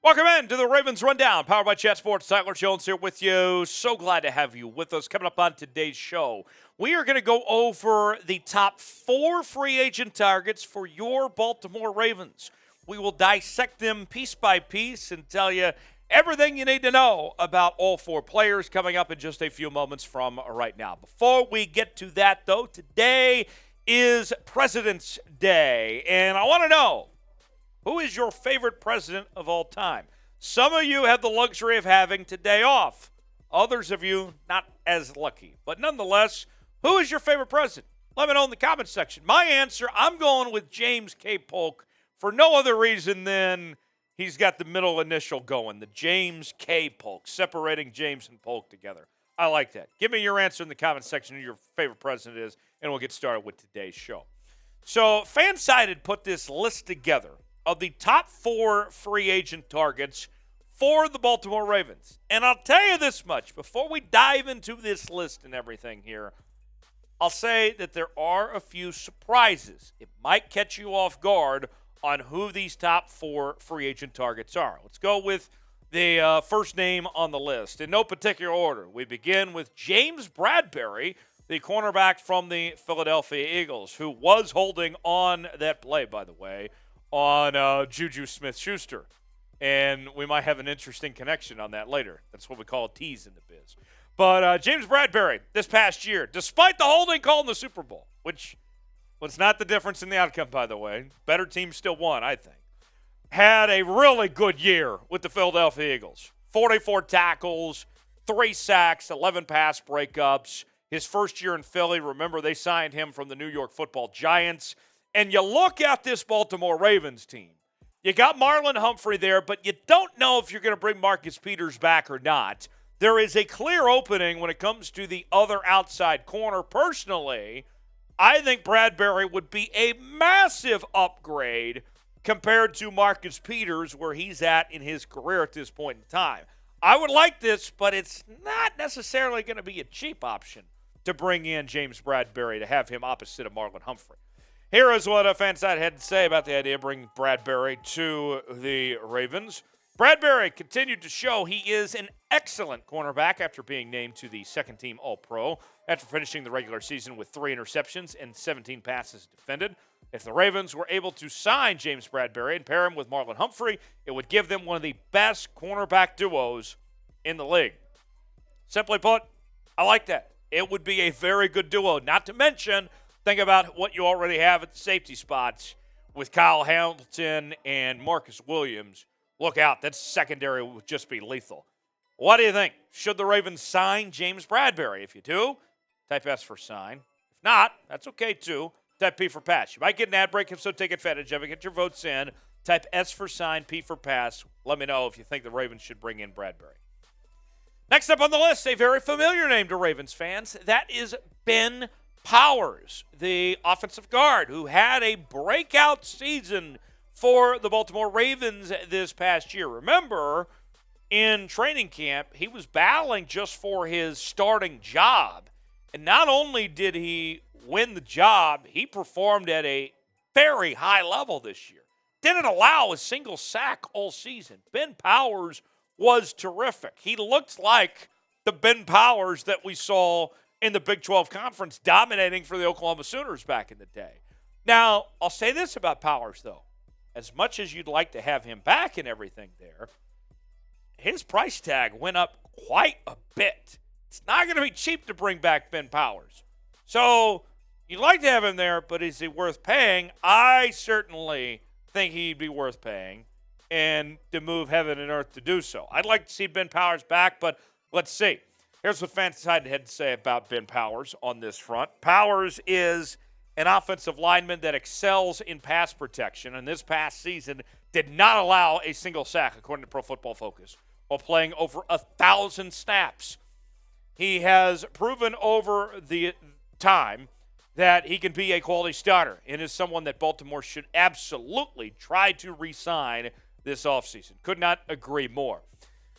Welcome in to the Ravens Rundown, powered by Chat Sports. Tyler Jones here with you. So glad to have you with us. Coming up on today's show, we are going to go over the top 4 free agent targets for your Baltimore Ravens. We will dissect them piece by piece and tell you everything you need to know about all 4 players coming up in just a few moments from right now. Before we get to that, though, today is President's Day, and I want to know, who is your favorite president of all time? Some of you have the luxury of having today off. Others of you not as lucky. But nonetheless, who is your favorite president? Let me know in the comments section. My answer, I'm going with James K. Polk for no other reason than he's got the middle initial going, the James K. Polk, separating James and Polk together. I like that. Give me your answer in the comments section who your favorite president is, and we'll get started with today's show. So Fansided put this list together of the top 4 free agent targets for the Baltimore Ravens. And I'll tell you this much, before we dive into this list and everything here, I'll say that there are a few surprises. It might catch you off guard on who these top 4 free agent targets are. Let's go with the first name on the list. In no particular order, we begin with James Bradberry, the cornerback from the Philadelphia Eagles, who was holding on that play, by the way, on Juju Smith-Schuster. And we might have an interesting connection on that later. That's what we call a tease in the biz. But James Bradberry, this past year, despite the holding call in the Super Bowl, which was not the difference in the outcome, by the way, better team still won, I think, had a really good year with the Philadelphia Eagles. 44 tackles, 3 sacks, 11 pass breakups. His first year in Philly, remember, they signed him from the New York Football Giants. And you look at this Baltimore Ravens team. You got Marlon Humphrey there, but you don't know if you're going to bring Marcus Peters back or not. There is a clear opening when it comes to the other outside corner. Personally, I think Bradberry would be a massive upgrade compared to Marcus Peters, where he's at in his career at this point in time. I would like this, but it's not necessarily going to be a cheap option to bring in James Bradberry to have him opposite of Marlon Humphrey. Here is what a Fanside had to say about the idea of bringing Bradberry to the Ravens. Bradberry continued to show he is an excellent cornerback after being named to the second-team All-Pro after finishing the regular season with 3 interceptions and 17 passes defended. If the Ravens were able to sign James Bradberry and pair him with Marlon Humphrey, it would give them one of the best cornerback duos in the league. Simply put, I like that. It would be a very good duo, not to mention, think about what you already have at the safety spots with Kyle Hamilton and Marcus Williams. Look out, that secondary would just be lethal. What do you think? Should the Ravens sign James Bradberry? If you do, type S for sign. If not, that's okay too. Type P for pass. You might get an ad break, if so, take advantage of it. Get your votes in. Type S for sign, P for pass. Let me know if you think the Ravens should bring in Bradberry. Next up on the list, a very familiar name to Ravens fans. That is Ben Powers, the offensive guard, who had a breakout season for the Baltimore Ravens this past year. Remember, in training camp, he was battling just for his starting job. And not only did he win the job, he performed at a very high level this year. Didn't allow a single sack all season. Ben Powers was terrific. He looked like the Ben Powers that we saw in the Big 12 Conference dominating for the Oklahoma Sooners back in the day. Now, I'll say this about Powers, though. As much as you'd like to have him back and everything there, his price tag went up quite a bit. It's not going to be cheap to bring back Ben Powers. So you'd like to have him there, but is he worth paying? I certainly think he'd be worth paying, and to move heaven and earth to do so. I'd like to see Ben Powers back, but let's see. Here's what Fansided had to say about Ben Powers on this front. Powers is an offensive lineman that excels in pass protection, and this past season did not allow a single sack, according to Pro Football Focus, while playing over 1,000 snaps. He has proven over the time that he can be a quality starter and is someone that Baltimore should absolutely try to re-sign this offseason. Could not agree more.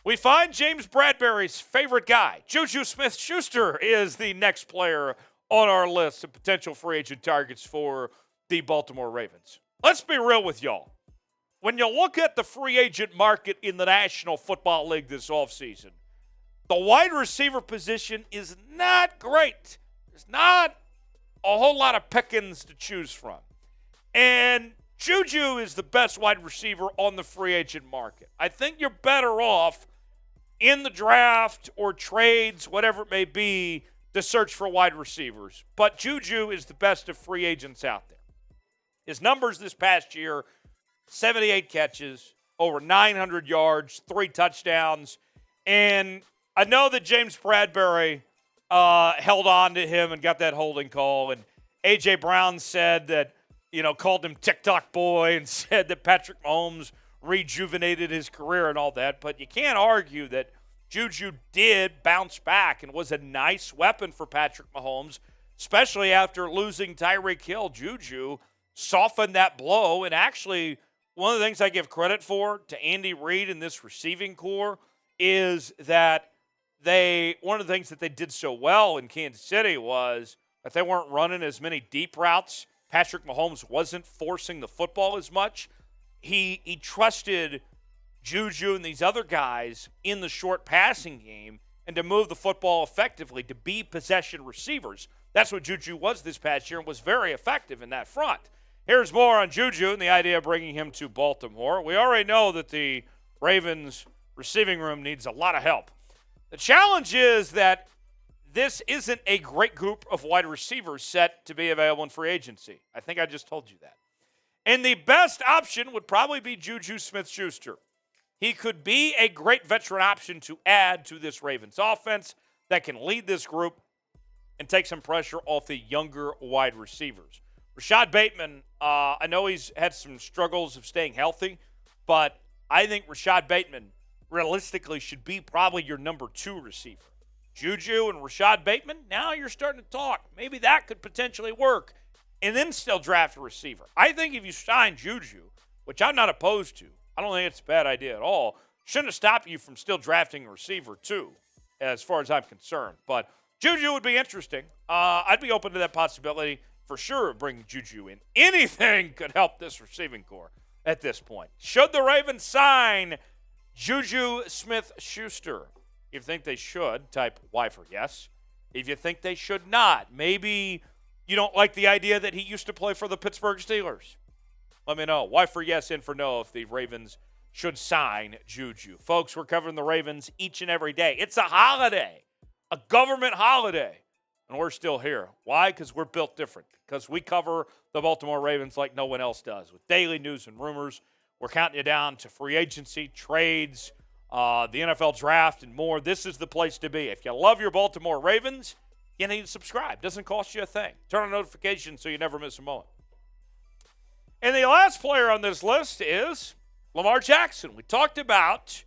We find James Bradberry's favorite guy, Juju Smith-Schuster, is the next player on our list of potential free agent targets for the Baltimore Ravens. Let's be real with y'all. when you look at the free agent market in the National Football League this offseason, the wide receiver position is not great. There's not a whole lot of pickings to choose from. And Juju is the best wide receiver on the free agent market. I think you're better off in the draft or trades, whatever it may be, to search for wide receivers. But Juju is the best of free agents out there. His numbers this past year, 78 catches, over 900 yards, 3 touchdowns. And I know that James Bradberry held on to him and got that holding call. And A.J. Brown said that, called him TikTok boy and said that Patrick Mahomes rejuvenated his career and all that. But you can't argue that Juju did bounce back and was a nice weapon for Patrick Mahomes, especially after losing Tyreek Hill. Juju softened that blow. And actually, one of the things I give credit for to Andy Reid and this receiving core is that one of the things that they did so well in Kansas City was that they weren't running as many deep routes. Patrick Mahomes wasn't forcing the football as much. He trusted Juju and these other guys in the short passing game and to move the football effectively, to be possession receivers. That's what Juju was this past year and was very effective in that front. Here's more on Juju and the idea of bringing him to Baltimore. We already know that the Ravens receiving room needs a lot of help. The challenge is that this isn't a great group of wide receivers set to be available in free agency. I think I just told you that. And the best option would probably be Juju Smith-Schuster. He could be a great veteran option to add to this Ravens offense that can lead this group and take some pressure off the younger wide receivers. Rashad Bateman, I know he's had some struggles of staying healthy, but I think Rashad Bateman realistically should be probably your number 2 receiver. Juju and Rashad Bateman, now you're starting to talk. Maybe that could potentially work, and then still draft a receiver. I think if you sign Juju, which I'm not opposed to, I don't think it's a bad idea at all, shouldn't have stopped you from still drafting a receiver too, as far as I'm concerned. But Juju would be interesting. I'd be open to that possibility for sure of bringing Juju in. Anything could help this receiving core at this point. Should the Ravens sign Juju Smith-Schuster? If you think they should, type Y for yes. If you think they should not, maybe you don't like the idea that he used to play for the Pittsburgh Steelers, let me know. Y for yes, N for no if the Ravens should sign Juju. Folks, we're covering the Ravens each and every day. It's a holiday, a government holiday, and we're still here. Why? Because we're built different. Because we cover the Baltimore Ravens like no one else does, with daily news and rumors. We're counting you down to free agency, trades, the NFL draft, and more. This is the place to be. If you love your Baltimore Ravens, you need to subscribe. Doesn't cost you a thing. Turn on notifications so you never miss a moment. And the last player on this list is Lamar Jackson. We talked about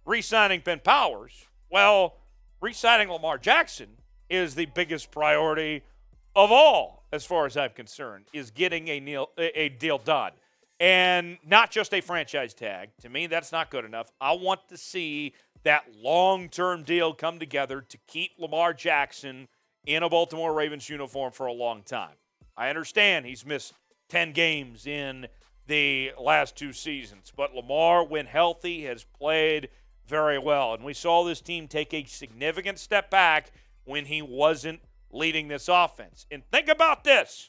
re-signing Ben Powers. Well, re-signing Lamar Jackson is the biggest priority of all, as far as I'm concerned, is getting a deal done. And not just a franchise tag. To me, that's not good enough. I want to see that long-term deal come together to keep Lamar Jackson in a Baltimore Ravens uniform for a long time. I understand he's missed 10 games in the last 2 seasons, but Lamar, when healthy, has played very well. And we saw this team take a significant step back when he wasn't leading this offense. And think about this,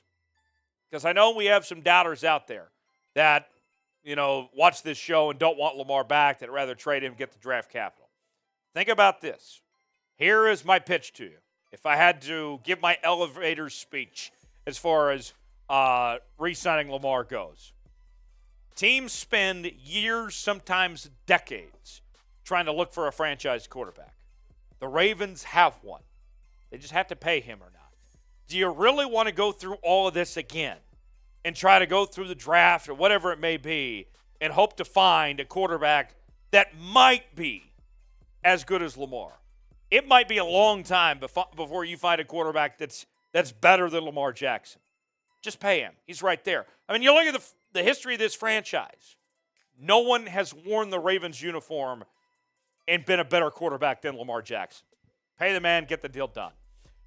because I know we have some doubters out there that, watch this show and don't want Lamar back, that rather trade him and get the draft capital. Think about this. Here is my pitch to you. If I had to give my elevator speech as far as re-signing Lamar goes. Teams spend years, sometimes decades, trying to look for a franchise quarterback. The Ravens have one. They just have to pay him or not. Do you really want to go through all of this again and try to go through the draft or whatever it may be and hope to find a quarterback that might be as good as Lamar? It might be a long time before you find a quarterback that's better than Lamar Jackson. Just pay him. He's right there. I mean, you look at the history of this franchise. No one has worn the Ravens uniform and been a better quarterback than Lamar Jackson. Pay the man, get the deal done.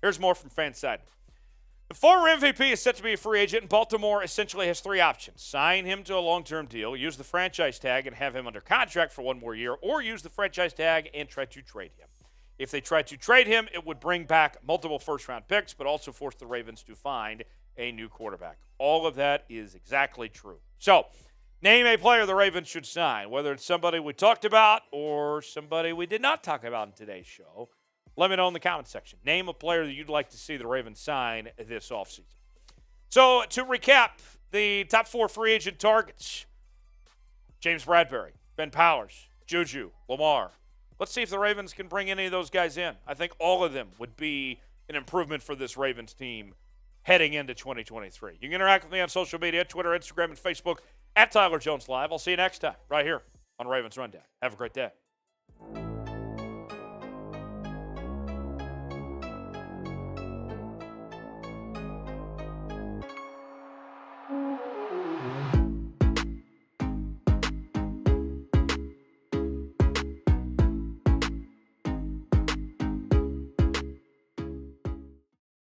Here's more from Fansided. The former MVP is set to be a free agent, and Baltimore essentially has three options. Sign him to a long-term deal, use the franchise tag and have him under contract for one more year, or use the franchise tag and try to trade him. If they try to trade him, it would bring back multiple first-round picks, but also force the Ravens to find a new quarterback. All of that is exactly true. So, name a player the Ravens should sign, whether it's somebody we talked about or somebody we did not talk about in today's show. Let me know in the comments section. Name a player that you'd like to see the Ravens sign this offseason. So, to recap, the top four free agent targets: James Bradberry, Ben Powers, Juju, Lamar. Let's see if the Ravens can bring any of those guys in. I think all of them would be an improvement for this Ravens team heading into 2023. You can interact with me on social media, Twitter, Instagram, and Facebook, at Tyler Jones Live. I'll see you next time right here on Ravens Rundown. Have a great day.